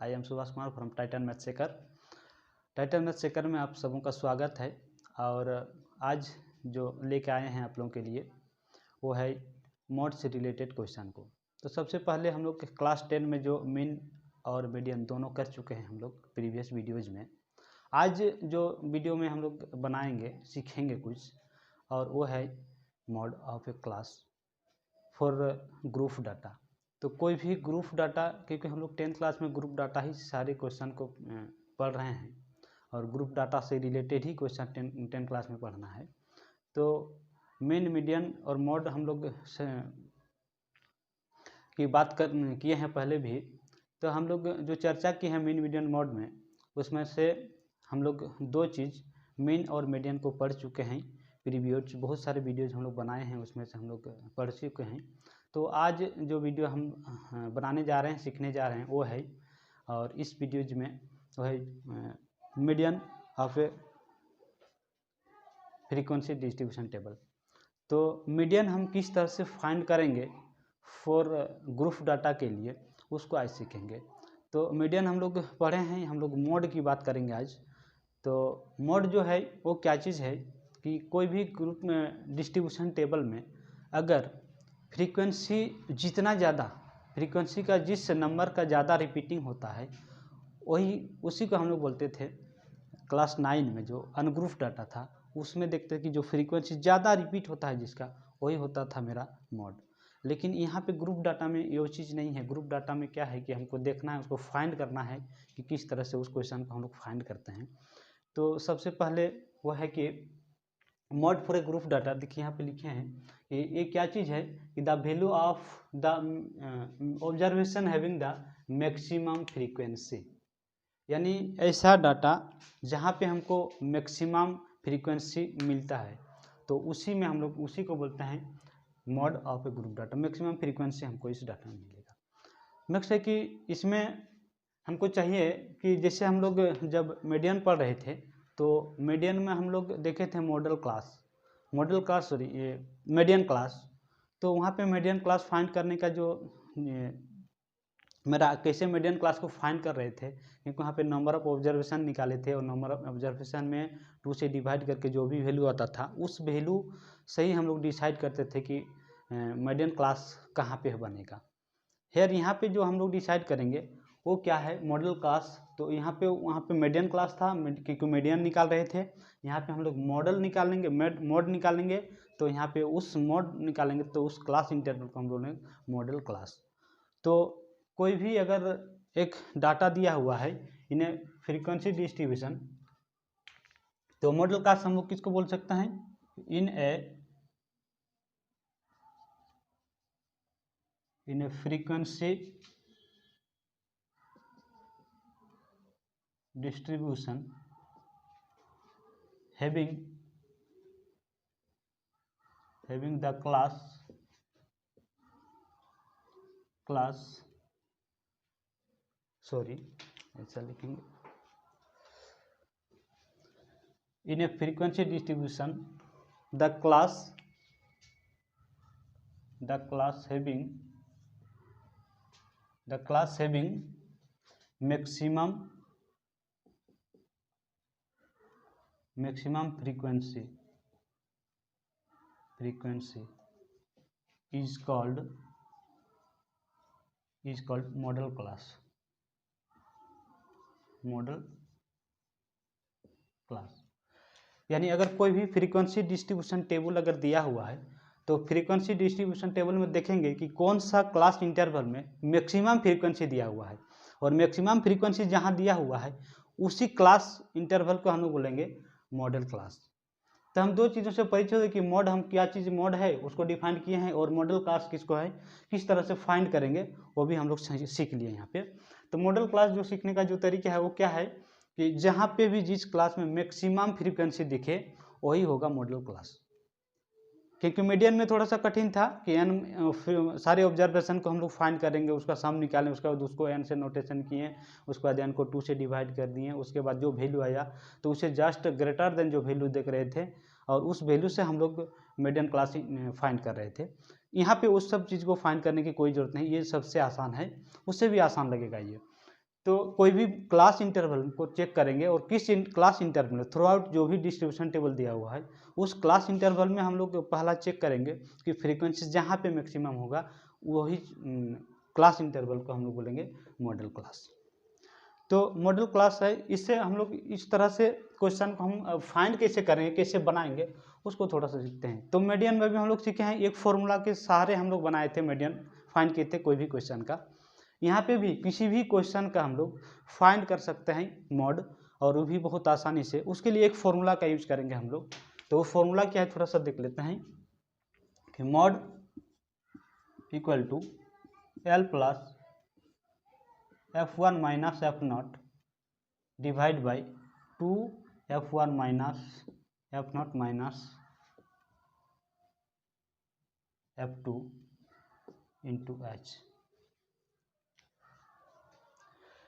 I am Subhash Kumar from Titan math checker. Titan math checker में आप सबों का स्वागत है। और आज जो लेके आए हैं आप लोगों के लिए वो है मॉड से रिलेटेड क्वेश्चन को। तो सबसे पहले हम लोग क्लास 10 में जो मीन और मीडियन दोनों कर चुके हैं हम लोग प्रीवियस वीडियोज़ में। आज जो वीडियो में हम लोग बनाएंगे सीखेंगे कुछ, और वो है mod of A class for group data. तो कोई भी ग्रुप डाटा, क्योंकि हम लोग 10th क्लास में ग्रुप डाटा ही सारे क्वेश्चन को पढ़ रहे हैं और ग्रुप डाटा से रिलेटेड ही क्वेश्चन 10th क्लास में पढ़ना है। तो मीन मीडियन और मॉड हम लोग की बात किए हैं पहले भी। तो हम लोग जो चर्चा की है मीन मीडियन मॉड में, उसमें से हम लोग दो चीज़ मीन और मीडियन को पढ़ चुके हैं। प्रीवियस बहुत सारे वीडियोज हम लोग बनाए हैं, उसमें से हम लोग पढ़ चुके हैं। तो आज जो वीडियो हम बनाने जा रहे हैं, सीखने जा रहे हैं, वो है, और इस वीडियोज में वो है median of A frequency distribution table. तो मीडियन हम किस तरह से फाइंड करेंगे फॉर ग्रुप डाटा के लिए, उसको आज सीखेंगे। तो मीडियन हम लोग पढ़े हैं, हम लोग मोड की बात करेंगे आज। तो मोड जो है वो क्या चीज़ है कि कोई भी ग्रुप में डिस्ट्रीब्यूशन टेबल में अगर फ्रीक्वेंसी जितना ज़्यादा, फ्रीक्वेंसी का जिस नंबर का ज़्यादा रिपीटिंग होता है उसी को हम लोग बोलते थे क्लास 9 में जो अनग्रुप डाटा था, उसमें देखते कि जो फ्रीक्वेंसी ज़्यादा रिपीट होता है जिसका, वही होता था मेरा मॉड। लेकिन यहाँ पे ग्रुप डाटा में ये चीज़ नहीं है। ग्रुप डाटा में क्या है कि हमको देखना है, उसको फाइंड करना है कि किस तरह से उस क्वेश्चन को हम लोग फाइंड करते हैं। तो सबसे पहले वो है कि mod for a group data. देखिए यहाँ पे लिखे हैं कि ये क्या चीज़ है कि the value of the observation having the maximum frequency, यानी ऐसा डाटा जहाँ पे हमको मैक्सिमम फ्रीक्वेंसी मिलता है, तो उसी में हम लोग उसी को बोलते हैं mod of A group data. Maximum frequency हमको इस डाटा में मिलेगा। नेक्स्ट है कि इसमें हमको चाहिए कि जैसे हम लोग जब मीडियन पढ़ रहे थे, तो मीडियन में हम लोग देखे थे मॉडल क्लास ये मीडियन क्लास। तो वहाँ पे मीडियन क्लास फाइंड करने का जो मेरा कैसे मीडियन क्लास को फाइंड कर रहे थे, क्योंकि वहाँ पे नंबर ऑफ ऑब्जर्वेशन निकाले थे और नंबर ऑफ ऑब्जर्वेशन में 2 से डिवाइड करके जो भी वैल्यू आता था, उस वैल्यू से ही हम लोग डिसाइड करते थे कि मीडियन क्लास कहाँ पे बनेगा। फिर यहाँ पे जो हम लोग डिसाइड करेंगे वो क्या है, मॉडल क्लास। तो यहाँ पे वहाँ पे मीडियन क्लास था, क्योंकि मीडियन निकाल रहे थे। यहाँ पे हम लोग मॉडल निकालेंगे, मॉड निकालेंगे। तो यहाँ पे उस मॉड निकालेंगे, तो उस क्लास इंटरवल को हम बोलेंगे मॉडल क्लास। तो कोई भी अगर एक डाटा दिया हुआ है इन्हें फ्रीक्वेंसी डिस्ट्रीब्यूशन, तो मॉडल क्लास हम लोग किसको बोल सकते हैं, इन ए frequency distribution having the class ऐसा लिखेंगे, in a frequency distribution the class having maximum frequency is called model class। यानी अगर कोई भी फ्रीक्वेंसी डिस्ट्रीब्यूशन टेबल अगर दिया हुआ है, तो फ्रीक्वेंसी डिस्ट्रीब्यूशन टेबल में देखेंगे कि कौन सा क्लास इंटरवल में मैक्सिमम फ्रीक्वेंसी दिया हुआ है, और मैक्सिमम फ्रीक्वेंसी जहां दिया हुआ है उसी क्लास इंटरवल को हम लोग बोलेंगे मॉडल क्लास। तो हम दो चीज़ों से परिचय हुए कि मॉड, हम क्या चीज़ मॉड है उसको डिफाइन किए हैं, और मॉडल क्लास किसको है, किस तरह से फाइंड करेंगे वो भी हम लोग सीख लिए यहाँ पे। तो मॉडल क्लास जो सीखने का जो तरीका है वो क्या है कि जहाँ पे भी जिस क्लास में मैक्सिमम फ्रीक्वेंसी दिखे वही होगा मॉडल क्लास। क्योंकि मीडियन में थोड़ा सा कठिन था कि एन सारे ऑब्जर्वेशन को हम लोग फाइंड करेंगे, उसका सम निकालें, उसके बाद उसको एन से नोटेशन किए, उसके बाद एन को 2 से डिवाइड कर दिए, उसके बाद जो वैल्यू आया तो उसे जस्ट ग्रेटर देन जो वैल्यू देख रहे थे, और उस वैल्यू से हम लोग मीडियन क्लास फाइंड कर रहे थे। यहाँ पे उस सब चीज़ को फाइंड करने की कोई ज़रूरत नहीं, ये सबसे आसान है, उससे भी आसान लगेगा ये। तो कोई भी क्लास इंटरवल को चेक करेंगे और किस क्लास इंटरवल में थ्रू आउट जो भी डिस्ट्रीब्यूशन टेबल दिया हुआ है उस क्लास इंटरवल में हम लोग पहला चेक करेंगे कि फ्रीक्वेंसी जहाँ पे मैक्सिमम होगा वही क्लास इंटरवल को हम लोग बोलेंगे मॉडल क्लास। तो मॉडल क्लास है, इससे हम लोग इस तरह से क्वेश्चन को हम फाइंड कैसे करेंगे, कैसे बनाएंगे, उसको थोड़ा सा सीखते हैं। तो मीडियन में भी हम लोग सीखे हैं, एक फॉर्मूला के सहारे हम लोग बनाए थे मीडियन, फाइंड किए थे कोई भी क्वेश्चन का। यहाँ पे भी किसी भी क्वेश्चन का हम लोग फाइंड कर सकते हैं मॉड, और वो भी बहुत आसानी से। उसके लिए एक फॉर्मूला का यूज करेंगे हम लोग। तो वो फॉर्मूला क्या है थोड़ा सा देख लेते हैं कि mod equal to L plus f1 minus f0 divide by 2 f1 minus f0 minus f2 into h।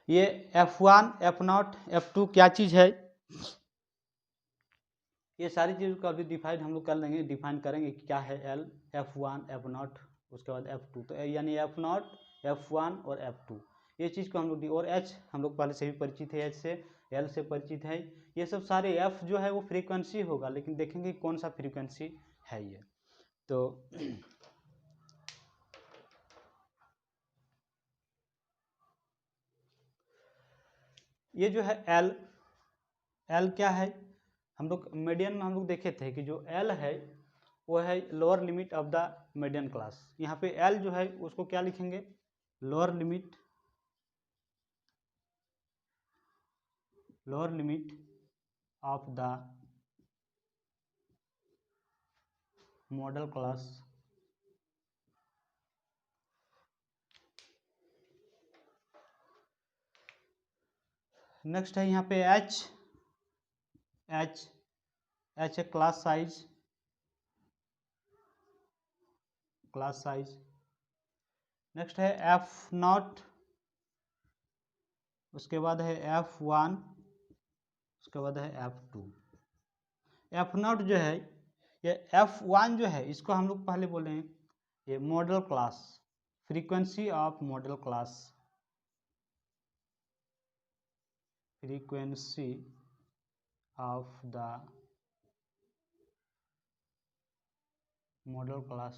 ये f1 f0 f2 क्या चीज़ है, ये सारी चीज़ों का भी डिफाइन हम लोग कर लेंगे, डिफाइन करेंगे कि क्या है l, f1 f0, उसके बाद f2। तो यानी f0 f1 और f2 ये चीज़ को हम लोग, और h हम लोग पहले से भी परिचित है, h से l से परिचित है। ये सब सारे f जो है वो फ्रीक्वेंसी होगा, लेकिन देखेंगे कौन सा फ्रीक्वेंसी है ये। तो ये जो है l क्या है, हम लोग मीडियन में हम लोग देखे थे कि जो l है वो है lower limit of the median class. यहाँ पे l जो है उसको क्या लिखेंगे, lower limit of the model class next है यहाँ पे h है क्लास साइज। नेक्स्ट है f0, उसके बाद है f1, उसके बाद है f2। f0 जो है, ये f1 जो है इसको हम लोग पहले बोले हैं ये model class, frequency of model class, frequency of the model class.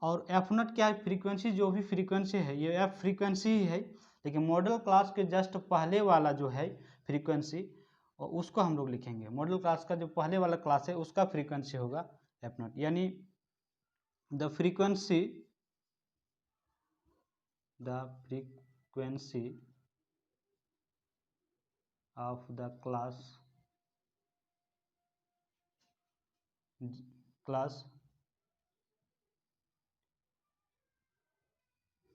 और f0 क्या है, फ्रीक्वेंसी, जो भी फ्रीक्वेंसी है ये f फ्रीक्वेंसी ही है, लेकिन मॉडल क्लास के जस्ट पहले वाला जो है फ्रीक्वेंसी, और उसको हम लोग लिखेंगे। मॉडल क्लास का जो पहले वाला क्लास है उसका फ्रीक्वेंसी होगा f0, यानी the frequency of the class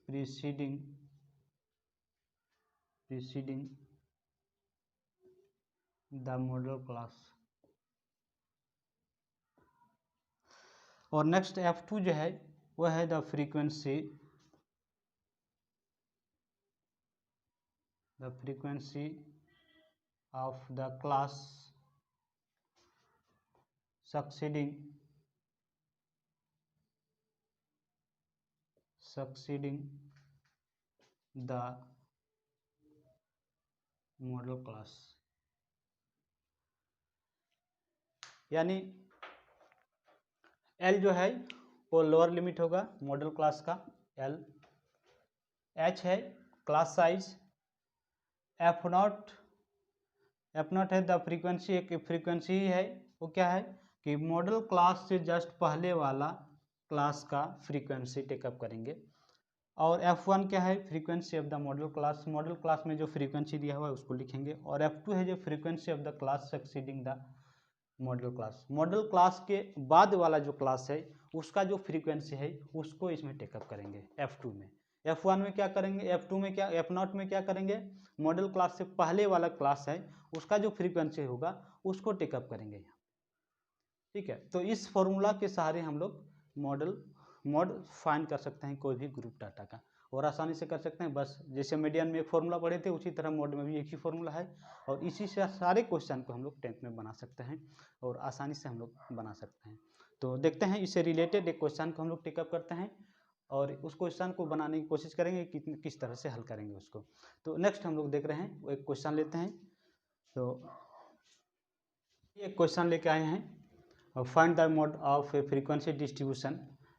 preceding the model class. और नेक्स्ट f2 जो है वो है the frequency of the class succeeding the model class. यानी L जो है वो लोअर लिमिट होगा मॉडल क्लास का L, H है क्लास साइज, F0 है द फ्रीक्वेंसी, एक फ्रीक्वेंसी ही है, वो क्या है कि मॉडल क्लास से जस्ट पहले वाला क्लास का फ्रीक्वेंसी टेकअप करेंगे। और F1 क्या है, frequency of the model class, model class में जो फ्रीक्वेंसी दिया हुआ है उसको लिखेंगे। और F2 है जो frequency of the class succeeding the model class, model class के बाद वाला जो क्लास है उसका जो फ्रीक्वेंसी है उसको इसमें टेकअप करेंगे F2 में। F1 में क्या करेंगे, F2 में क्या, F0 में क्या करेंगे, मॉडल क्लास से पहले वाला क्लास है उसका जो फ्रीक्वेंसी होगा उसको टेकअप करेंगे यहाँ। ठीक है, तो इस फॉर्मूला के सहारे हम लोग मॉड फाइंड कर सकते हैं कोई भी ग्रुप डाटा का, और आसानी से कर सकते हैं। बस जैसे मीडियन में एक फॉर्मूला पढ़े थे उसी तरह मॉड में भी एक ही फॉर्मूला है, और इसी से सारे क्वेश्चन को हम लोग 10th में बना सकते हैं और आसानी से हम लोग बना सकते हैं। तो देखते हैं इससे रिलेटेड एक क्वेश्चन को हम लोग टेकअप करते हैं। और उस क्वेश्चन को बनाने की कोशिश करेंगे कि किस तरह से हल करेंगे उसको। तो नेक्स्ट हम लोग देख रहे हैं, वो एक क्वेश्चन लेते हैं। तो एक क्वेश्चन लेके आए हैं, find the mode of frequency distribution.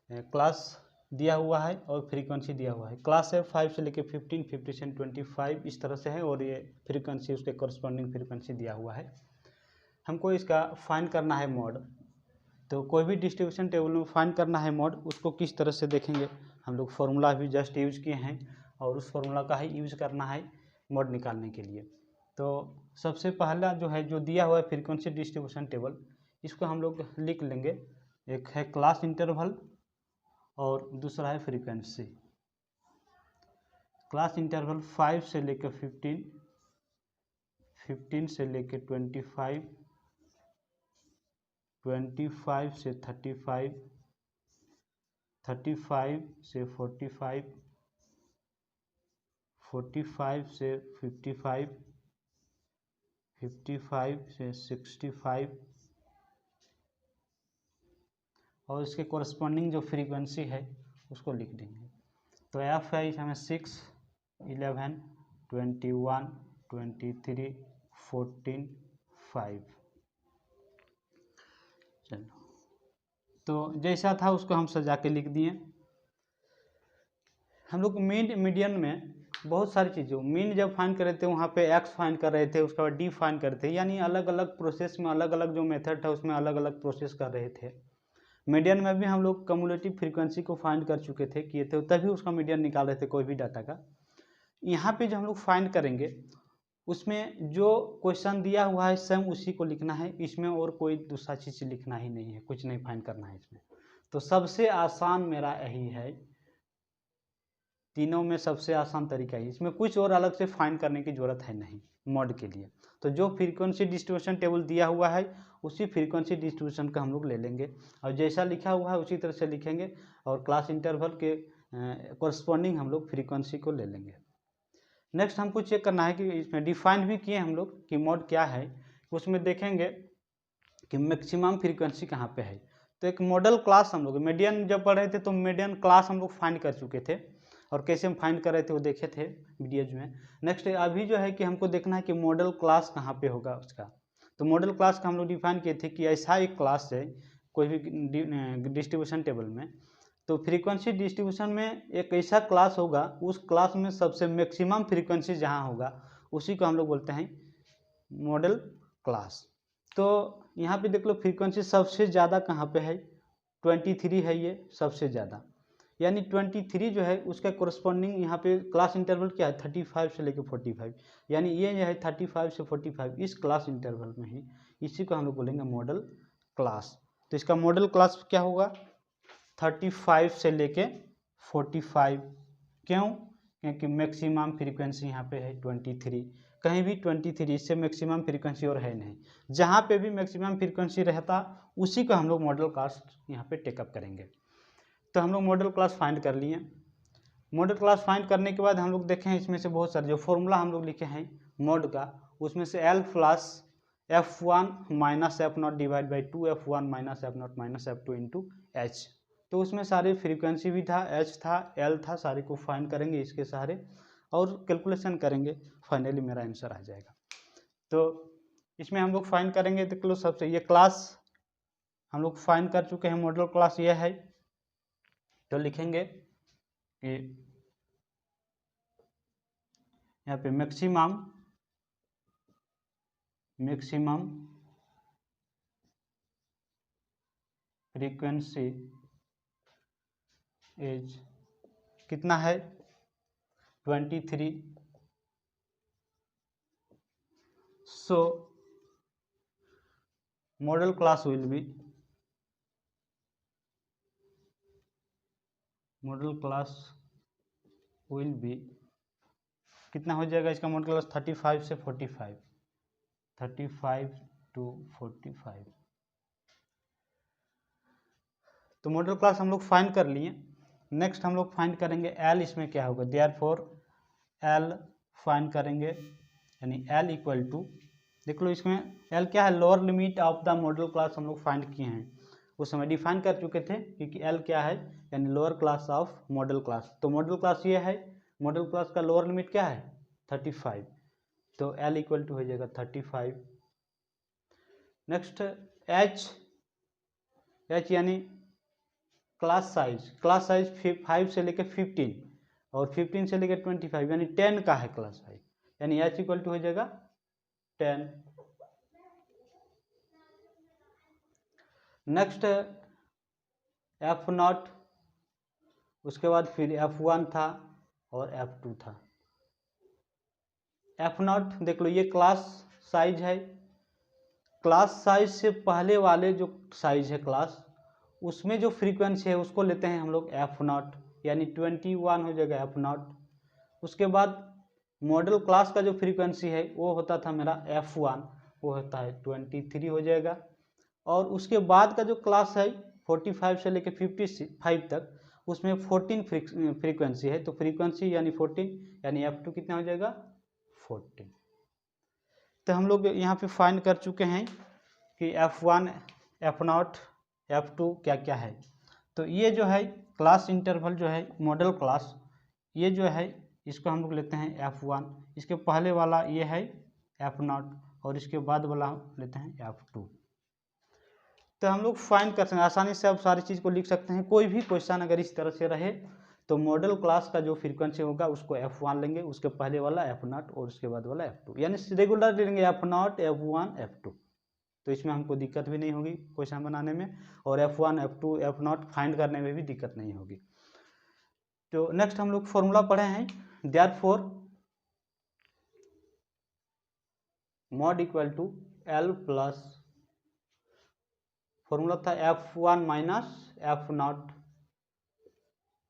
Class दिया हुआ है और फ्रीक्वेंसी दिया हुआ है। क्लास है 5 से लेके 15, 50 से 25 इस तरह से है, और ये फ्रीक्वेंसी उसके कॉरस्पॉन्डिंग फ्रीक्वेंसी दिया हुआ है। हमको इसका फाइंड करना है मोड। तो कोई भी डिस्ट्रीब्यूशन टेबल में फाइंड करना है मोड, उसको किस तरह से देखेंगे। हम लोग फार्मूला भी जस्ट यूज किए हैं और उस फार्मूला का ही यूज करना है मोड निकालने के लिए। तो सबसे पहला जो है, जो दिया हुआ है फ्रीक्वेंसी डिस्ट्रीब्यूशन टेबल, इसको हम लोग लिख लेंगे। एक है क्लास इंटरवल और दूसरा है फ्रीक्वेंसी। क्लास इंटरवल 5 से लेकर 15, 15 से लेकर 25, 25 से 35, 35 से 45, 45 से 55, 55 से 65, और इसके कॉरस्पॉन्डिंग जो फ्रीक्वेंसी है उसको लिख देंगे। तो एफ है हमें 6, 11, 21, 23, 14, 5। चलो, तो जैसा था उसको हम सजा के लिख दिए। हम लोग मीन मीडियन में बहुत सारी चीज़ों, मीन जब फाइंड कर रहे थे वहाँ पे एक्स फाइंड कर रहे थे, उसके बाद डी फाइंड कर रहे थे, यानी अलग अलग प्रोसेस में अलग अलग जो मेथड था उसमें अलग अलग प्रोसेस कर रहे थे। मीडियन में भी हम लोग कम्युलेटिव फ्रीक्वेंसी को फाइंड कर चुके थे, किए थे, तभी उसका मीडियन निकाल रहे थे कोई भी डाटा का। यहाँ पे जो हम लोग फाइंड करेंगे उसमें जो क्वेश्चन दिया हुआ है सेम उसी को लिखना है, इसमें और कोई दूसरा चीज़ लिखना ही नहीं है, कुछ नहीं फाइंड करना है इसमें। तो सबसे आसान मेरा यही है, तीनों में सबसे आसान तरीका है, इसमें कुछ और अलग से फाइंड करने की ज़रूरत है नहीं मॉड के लिए। तो जो फ्रीक्वेंसी डिस्ट्रीब्यूशन टेबल दिया हुआ है उसी फ्रीक्वेंसी डिस्ट्रीब्यूशन का हम लोग ले लेंगे और जैसा लिखा हुआ है उसी तरह से लिखेंगे, और क्लास इंटरवल के कॉरस्पॉन्डिंग हम लोग फ्रीक्वेंसी को ले लेंगे। नेक्स्ट हमको चेक करना है कि इसमें डिफाइन भी किए हम लोग कि मॉड क्या है। उसमें देखेंगे कि मैक्सिमम फ्रीक्वेंसी कहाँ पे है। तो एक मॉडल क्लास, हम लोग मीडियन जब पढ़ रहे थे तो मीडियन क्लास हम लोग फाइंड कर चुके थे, और कैसे हम फाइंड कर रहे थे वो देखे थे वीडियोज में। नेक्स्ट अभी जो है कि हमको देखना है कि मॉडल क्लास कहाँ पे होगा उसका। तो मॉडल क्लास का हम लोग डिफाइन किए थे कि ऐसा एक क्लास है कोई भी डिस्ट्रीब्यूशन टेबल में, तो फ्रीक्वेंसी डिस्ट्रीब्यूशन में एक ऐसा क्लास होगा, उस क्लास में सबसे मैक्सिमम फ्रीक्वेंसी जहाँ होगा उसी को हम लोग बोलते हैं मॉडल क्लास। तो यहाँ पे देख लो फ्रीक्वेंसी सबसे ज़्यादा कहाँ पे है, 23 है ये सबसे ज़्यादा, यानी 23 जो है उसका कोरस्पॉन्डिंग यहाँ पे क्लास इंटरवल क्या है 35 से लेकर 45, यानी ये जो है 35 से 45 इस क्लास इंटरवल में ही, इसी को हम लोग बोलेंगे मॉडल क्लास। तो इसका मॉडल क्लास क्या होगा 35 से लेके 45। क्यों? क्योंकि मैक्सिमम फ्रीक्वेंसी यहाँ पे है 23, कहीं भी 23, इससे मैक्सिमम फ्रीक्वेंसी और है नहीं। जहाँ पे भी मैक्सिमम फ्रीक्वेंसी रहता उसी को हम लोग मॉडल क्लास यहाँ पे टेकअप करेंगे। तो हम लोग मॉडल क्लास फाइंड कर लिए। मॉडल क्लास फाइंड करने के बाद हम लोग देखें इसमें से बहुत सारे जो फॉर्मूला हम लोग लिखे हैं मॉड का, उसमें से L plus F1 minus F0 divide by 2 F1 minus F0 minus F2 into H। तो उसमें सारी फ्रीक्वेंसी भी था, H था, L था, सारे को फाइंड करेंगे इसके सहारे और कैलकुलेशन करेंगे, फाइनली मेरा आंसर आ जाएगा। तो इसमें हम लोग फाइंड करेंगे, देख लो सबसे ये क्लास हम लोग फाइंड कर चुके हैं, मॉडल क्लास ये है। तो लिखेंगे कि यहाँ पे मैक्सिमम फ्रीक्वेंसी इज कितना है 23। सो मॉडल क्लास विल बी कितना हो जाएगा इसका मॉडल क्लास 35 से 45, 35 to 45। तो मॉडल क्लास हम लोग फाइंड कर लिए। नेक्स्ट हम लोग फाइंड करेंगे L, इसमें क्या होगा, देयरफॉर L फाइंड करेंगे, यानी L इक्वल टू, देख लो इसमें L क्या है, lower limit of the model class हम लोग फाइंड किए हैं, उस समय डिफाइन कर चुके थे, क्योंकि एल क्या है, यानी lower class of model class. तो मॉडल क्लास ये है, मॉडल क्लास का लोअर लिमिट क्या है 35, तो एल इक्वल टू हो जाएगा 35। नेक्स्ट एच यानी क्लास साइज 5 से लेकर 15 और 15 से लेकर 25 यानी 10 का है क्लास साइज, यानी एच इक्वल टू हो जाएगा 10। नेक्स्ट F0, उसके बाद फिर F1 था और F2 था। F0 देख लो, ये क्लास साइज है, क्लास साइज से पहले वाले जो साइज है क्लास, उसमें जो फ्रीक्वेंसी है उसको लेते हैं हम लोग F0, यानी 21 हो जाएगा F0। उसके बाद मॉडल क्लास का जो फ्रीक्वेंसी है वो होता था मेरा F1, वो होता है 23 हो जाएगा। और उसके बाद का जो क्लास है 45 से लेकर 55 तक, उसमें 14 फ्रीक्वेंसी है, तो फ्रीक्वेंसी यानी 14, यानी F2 कितना हो जाएगा 14। तो हम लोग यहाँ पे फाइंड कर चुके हैं कि F1, F0, F2 क्या क्या है। तो ये जो है क्लास इंटरवल जो है मॉडल क्लास, ये जो है इसको हम लोग लेते हैं F1, इसके पहले वाला ये है F0 और इसके बाद वाला हम लेते हैं F2। तो हम लोग फाइंड कर सकते हैं आसानी से, आप सारी चीज़ को लिख सकते हैं। कोई भी क्वेश्चन अगर इस तरह से रहे तो मॉडल क्लास का जो फ्रीक्वेंसी होगा उसको F1 लेंगे, उसके पहले वाला F0 और उसके बाद वाला F2, यानी रेगुलर लेंगे F0, F1, F2। तो इसमें हमको दिक्कत भी नहीं होगी क्वेश्चन बनाने में, और F1, F2, F0 फाइंड करने में भी दिक्कत नहीं होगी। तो नेक्स्ट हम लोग फॉर्मूला पढ़े हैं, therefore mod equal to L plus, formula था F1 minus F0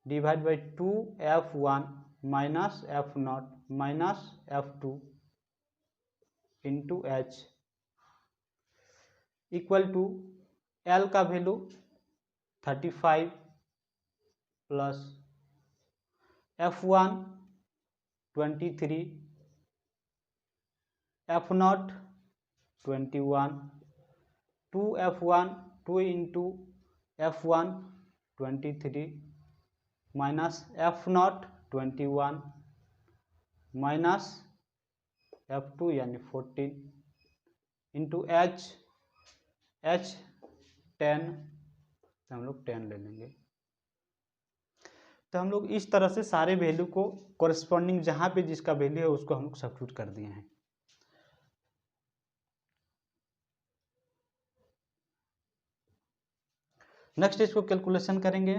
divide by 2F1 minus F0 minus F2 into H equal to L का value 35 plus F1 23, F0 21, 2F1 2 into F1 23 minus F0 21 minus F2 यानी 14 into H 10, तो हम लोग 10 ले लेंगे। तो हम लोग इस तरह से सारे वैल्यू को कोरिस्पॉन्डिंग जहाँ पे जिसका वैल्यू है उसको हम लोग सब्स्टिट्यूट कर दिए हैं। नेक्स्ट इसको कैलकुलेशन करेंगे,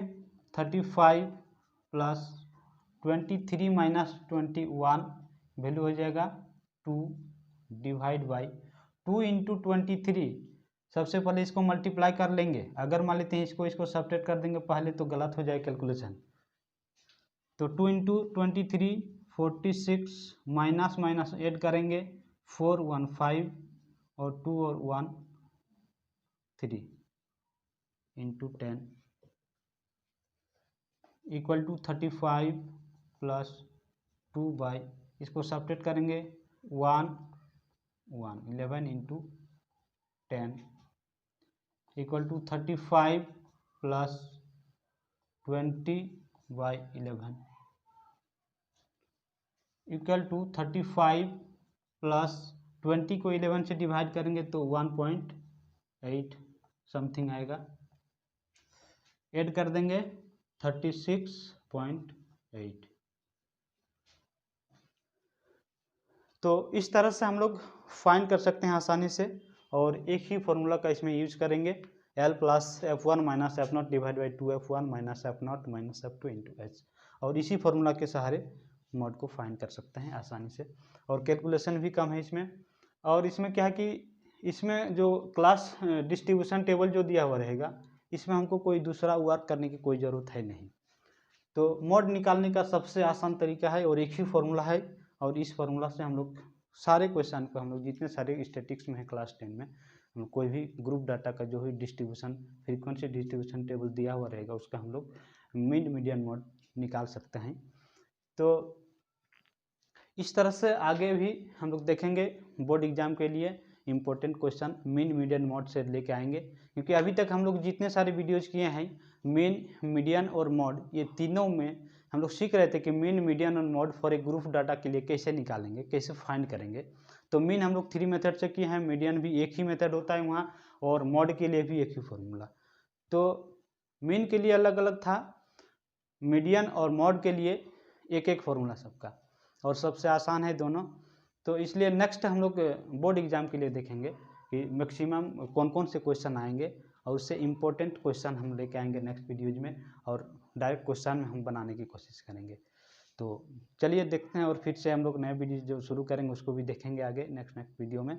35 प्लस 23 माइनस 21 वैल्यू हो जाएगा 2 डिवाइड बाई 2 इंटू 23। सबसे पहले इसको मल्टीप्लाई कर लेंगे, अगर मान लेते हैं इसको सब्ट्रैक्ट कर देंगे पहले तो गलत हो जाए कैलकुलेशन। तो 2 इंटू 23 46 माइनस माइनस ऐड करेंगे 4 1 5 और 2 और 1 3 into 10 equal to 35 plus 2 by, इसको सब्ट्रैक्ट करेंगे 1 1 11 into 10 equal to 35 plus 20 by 11 equal to 35 plus 20 को 11 से डिवाइड करेंगे तो 1.8 समथिंग आएगा, ऐड कर देंगे 36.8। तो इस तरह से हम लोग फाइंड कर सकते हैं आसानी से, और एक ही फॉर्मूला का इसमें यूज करेंगे, L plus F1 minus F0 divide by 2F1 minus F0 minus F2 into H, और इसी फॉर्मूला के सहारे मॉड को फाइंड कर सकते हैं आसानी से, और कैलकुलेशन भी कम है इसमें। और इसमें क्या है कि इसमें जो क्लास डिस्ट्रीब्यूशन टेबल जो दिया हुआ रहेगा, इसमें हमको कोई दूसरा वर्क करने की कोई ज़रूरत है नहीं। तो मॉड निकालने का सबसे आसान तरीका है और एक ही फॉर्मूला है, और इस फॉर्मूला से हम लोग सारे क्वेश्चन को, हम लोग जितने सारे स्टैटिक्स में है क्लास 10 में, हम कोई भी ग्रुप डाटा का जो भी डिस्ट्रीब्यूशन फ्रीक्वेंसी डिस्ट्रीब्यूशन टेबल दिया हुआ रहेगा उसका हम लोग मिड मीडियन मॉड निकाल सकते हैं। तो इस तरह से आगे भी हम लोग देखेंगे बोर्ड एग्जाम के लिए important question mean, median, mod से लेके आएंगे, क्योंकि अभी तक हम लोग जितने सारे वीडियोज किए हैं मीन, मीडियन और मॉड, ये तीनों में हम लोग सीख रहे थे कि मीन, मीडियन और मॉड फॉर एक ग्रुप डाटा के लिए कैसे निकालेंगे, कैसे फाइंड करेंगे। तो मीन हम लोग 3 मेथड से किए हैं, मीडियन भी एक ही मेथड होता है वहाँ, और मॉड के लिए भी एक ही फॉर्मूला। तो मीन के लिए अलग अलग था, मीडियन और मॉड के लिए एक एक फॉर्मूला सबका, और सबसे आसान है दोनों। तो इसलिए नेक्स्ट हम लोग बोर्ड एग्जाम के लिए देखेंगे कि मैक्सिमम कौन कौन से क्वेश्चन आएंगे, और उससे इम्पोर्टेंट क्वेश्चन हम लेके आएंगे नेक्स्ट वीडियोज में, और डायरेक्ट क्वेश्चन में हम बनाने की कोशिश करेंगे। तो चलिए देखते हैं, और फिर से हम लोग नए वीडियो जो शुरू करेंगे उसको भी देखेंगे आगे नेक्स्ट वीडियो में।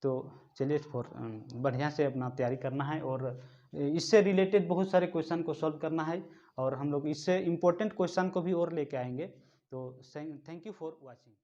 तो चलिए बढ़िया से अपना तैयारी करना है, और इससे रिलेटेड बहुत सारे क्वेश्चन को सॉल्व करना है, और हम लोग इससे इम्पोर्टेंट क्वेश्चन को भी और लेके आएंगे। तो थैंक यू फॉर वॉचिंग।